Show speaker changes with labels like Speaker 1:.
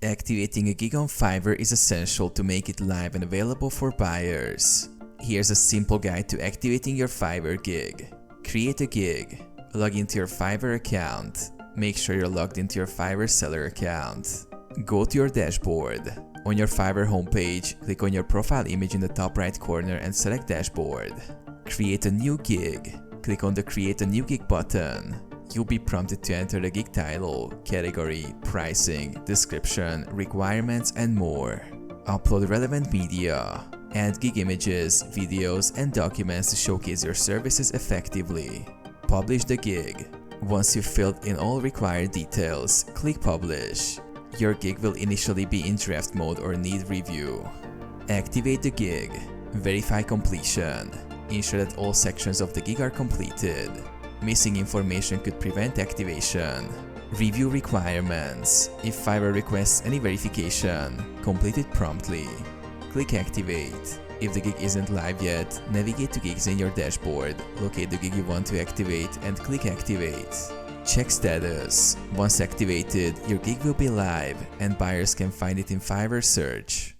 Speaker 1: Activating a gig on Fiverr is essential to make it live and available for buyers. Here's a simple guide to activating your Fiverr gig. Create a gig. Log into your Fiverr account. Make sure you're logged into your Fiverr seller account. Go to your dashboard. On your Fiverr homepage, click on your profile image in the top right corner and select Dashboard. Create a new gig. Click on the Create a New Gig button. You'll be prompted to enter the gig title, category, pricing, description, requirements, and more. Upload relevant media. Add gig images, videos, and documents to showcase your services effectively. Publish the gig. Once you've filled in all required details, click Publish. Your gig will initially be in draft mode or need review. Activate the gig. Verify completion. Ensure that all sections of the gig are completed. Missing information could prevent activation. Review requirements. If Fiverr requests any verification, complete it promptly. Click Activate. If the gig isn't live yet, navigate to gigs in your dashboard, locate the gig you want to activate, and click Activate. Check status. Once activated, your gig will be live and buyers can find it in Fiverr search.